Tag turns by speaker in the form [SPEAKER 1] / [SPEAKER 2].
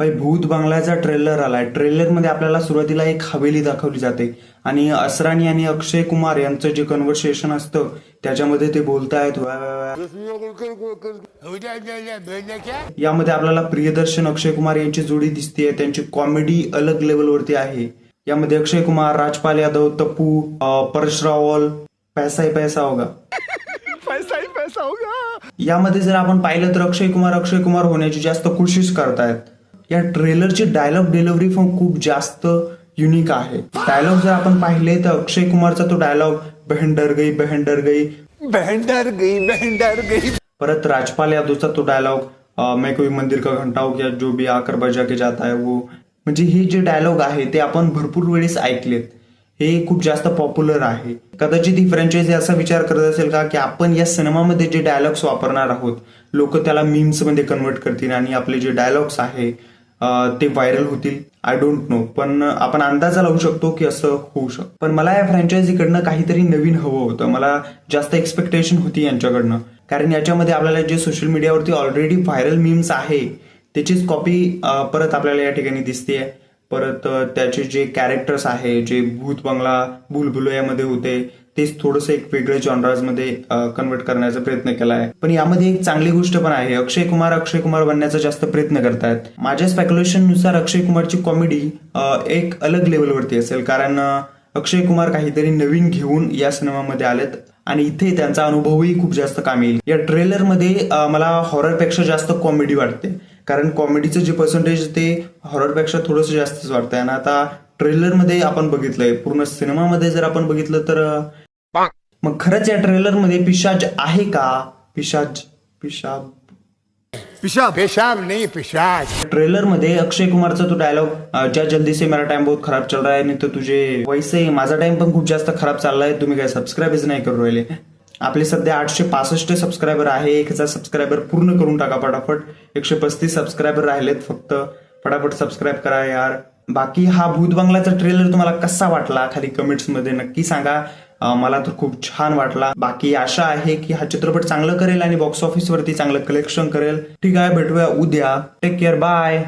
[SPEAKER 1] भाई भूत बंगल्याचा ट्रेलर आलाय. ट्रेलरमध्ये आपल्याला सुरुवातीला एक हवेली दाखवली जाते आणि असरानी आणि अक्षय कुमार यांचं जे कन्व्हर्सेशन असतं त्याच्यामध्ये ते बोलतायत. यामध्ये आपल्याला प्रियदर्शन अक्षय कुमार यांची जोडी दिसते. त्यांची कॉमेडी अलग लेवलवरती आहे. यामध्ये अक्षय कुमार, राजपाल यादव, तप्पू, परश रावल, पैसा ही पैसा होगा.
[SPEAKER 2] पैसा ही पैसा होगा.
[SPEAKER 1] यामध्ये जर आपण पाहिलं तर अक्षय कुमार होण्याची जास्त कोशिश करतायत. या ट्रेलरची डायलॉग डिलिव्हरी पण खूप जास्त युनिक आहे. डायलॉग जर आपण पाहिले तर अक्षय कुमारचा तो डायलॉग बहन डर गई बहन डर गई
[SPEAKER 2] बहन डर गई बहन डर गई.
[SPEAKER 1] परत राजपाल यादवचा तो डायलॉग मैं कोई मंदिर का घंटा हो गया जो भी आकर बजा के जाता है वो. म्हणजे हे जे डायलॉग आहे ते आपण भरपूर वेळेस ऐकलेत. हे खूप जास्त पॉप्युलर आहे. कदाचित ही फ्रँचायझी असा विचार करत असेल का की आपण या सिनेमामध्ये जे डायलॉग्स वापरणार आहोत लोक त्याला मीम्स मध्ये कन्वर्ट करतील आणि आपले जे डायलॉग्स आहे ते व्हायरल होतील. आय डोंट नो, पण आपण अंदाजा लावू शकतो की असं होऊ शकतं. पण मला या फ्रँचायझीकडनं काहीतरी नवीन हवं होतं. मला जास्त एक्सपेक्टेशन होती यांच्याकडनं, कारण याच्यामध्ये आपल्याला जे सोशल मीडियावरती ऑलरेडी व्हायरल मीम्स आहे त्याचीच कॉपी परत आपल्याला या ठिकाणी दिसतेय. परत त्याचे जे कॅरेक्टर्स आहे जे भूत बंगला भूलभुलैयामध्ये होते तेच थोडंसं एक वेगळ्या जॉनराजमध्ये कन्वर्ट करण्याचा प्रयत्न केला आहे. पण यामध्ये एक चांगली गोष्ट पण आहे. अक्षय कुमार बनण्याचा जास्त प्रयत्न करतायत. माझ्या स्पेक्युलेशन नुसार अक्षय कुमारची कॉमेडी एक अलग लेवलवरती असेल, कारण अक्षय कुमार काहीतरी नवीन घेऊन या सिनेमामध्ये आलेत आणि इथे त्यांचा अनुभवही खूप जास्त कामी येईल. या ट्रेलरमध्ये मला हॉररपेक्षा जास्त कॉमेडी वाटते, कारण कॉमेडीचं जे पर्सेंटेज ते हॉररपेक्षा थोडंसं जास्तच वाटतंय. आणि आता ट्रेलरमध्ये आपण बघितलंय, पूर्ण सिनेमामध्ये जर आपण बघितलं तर मग खरंच या ट्रेलरमध्ये पिशाच आहे का? पिशाब
[SPEAKER 2] पेशाब नहीं पिशाच.
[SPEAKER 1] ट्रेलरमध्ये अक्षय कुमारचा तो डायलॉग ज्या जल्दी से मेरा टाइम बहुत खराब चल रहा है नाही तर तुझे वैसे माझा टाइम पण खूप जास्त खराब चाललाय, तुम्ही काय सबस्क्राईबच नाही करू राहिले. आपले सध्या 865 सबस्क्रायबर आहे. 1000 सबस्क्रायबर पूर्ण करून टाका फटाफट. 135 सबस्क्रायबर राहिलेत फक्त. फटाफट सबस्क्राईब करा यार. बाकी हा भूत बंगलाचा ट्रेलर तुम्हाला कसा वाटला खाली कमेंट्स मध्ये नक्की सांगा. मला तर खूप छान वाटला. बाकी आशा आहे की हा चित्रपट चांगलं करेल आणि बॉक्स ऑफिसवरती चांगलं कलेक्शन करेल. ठीक आहे, भेटूया उद्या. Take care, bye.